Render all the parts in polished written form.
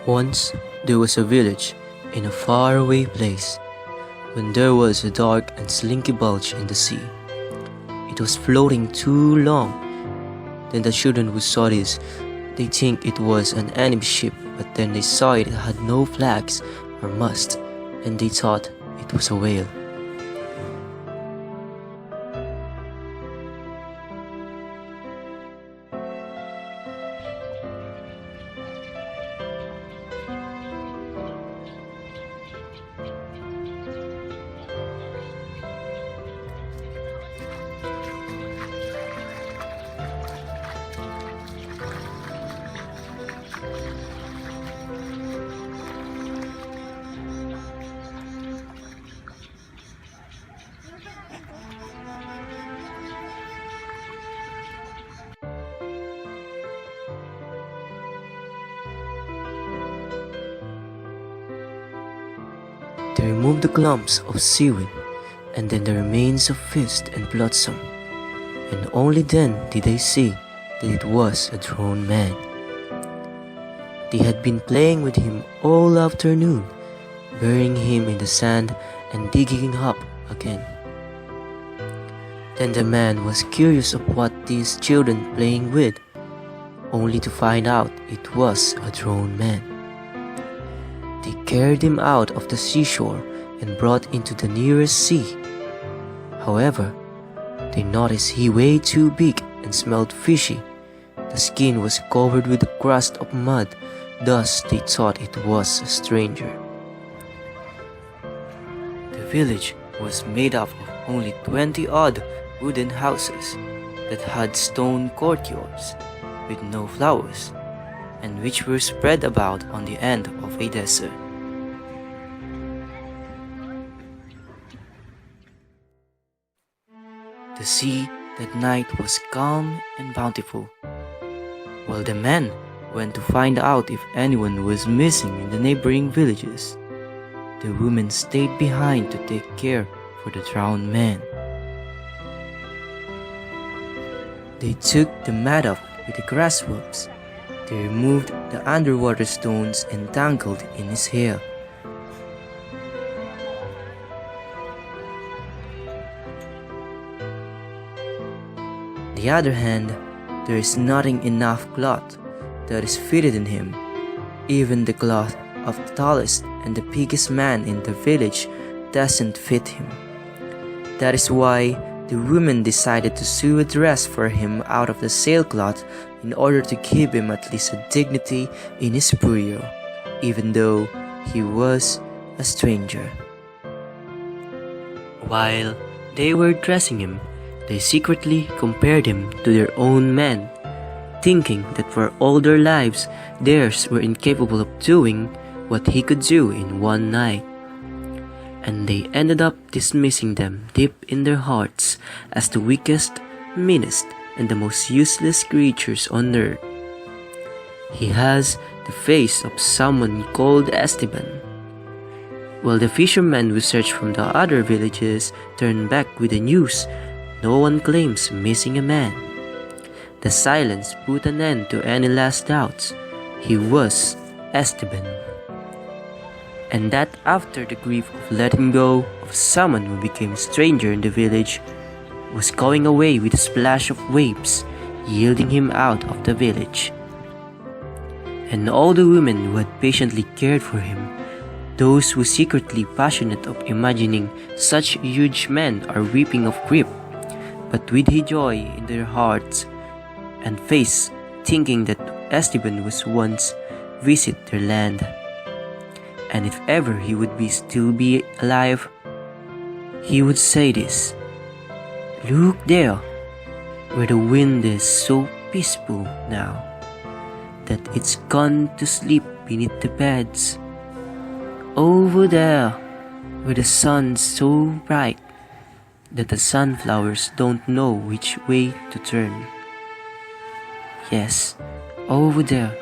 Once there was a village in a faraway place when there was a dark and slinky bulge in the sea. It was floating too long. Then the children who saw this, they think it was an enemy ship, but then they saw it had no flags or mast, and they thought it was a whale. They removed the clumps of seaweed and then the remains of fish and blossom, and only then did they see that it was a drowned man. They had been playing with him all afternoon, burying him in the sand and digging him up again. Then the man was curious of what these children playing with, only to find out it was a drowned man. They carried him out of the seashore and brought into the nearest sea. However, they noticed he weighed too big and smelled fishy. The skin was covered with a crust of mud, thus they thought it was a stranger. The village was made up of only 20-odd wooden houses that had stone courtyards with no flowers, and which were spread about on the end of a desert. The sea that night was calm and bountiful. While the men went to find out if anyone was missing in the neighboring villages, the women stayed behind to take care for the drowned man. They took the mat up with the grasshoppers. They removed the underwater stones entangled in his hair. On the other hand, there is nothing enough cloth that is fitted in him. Even the cloth of the tallest and the biggest man in the village doesn't fit him. That is why the women decided to sew a dress for him out of the sailcloth in order to give him at least a dignity in his burial, even though he was a stranger. While they were dressing him, they secretly compared him to their own men, thinking that for all their lives theirs were incapable of doing what he could do in one night. And they ended up dismissing them deep in their hearts as the weakest, meanest, and the most useless creatures on earth. He has the face of someone called Esteban. While the fishermen who searched from the other villages turned back with the news, no one claims missing a man. The silence put an end to any last doubts. He was Esteban. And that after the grief of letting go of someone who became a stranger in the village, was going away with a splash of waves, yielding him out of the village. And all the women who had patiently cared for him, those who secretly passionate of imagining such huge men are weeping of grief, but with a joy in their hearts and face, thinking that Esteban was once visit their land. And if ever he would still be alive, he would say this: "Look there, where the wind is so peaceful now, that it's gone to sleep beneath the beds. Over there, where the sun's so bright, that the sunflowers don't know which way to turn. Yes, over there,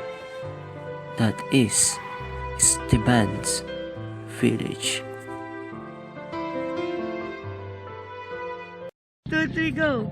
that is Esteban's village." 2, 3, go!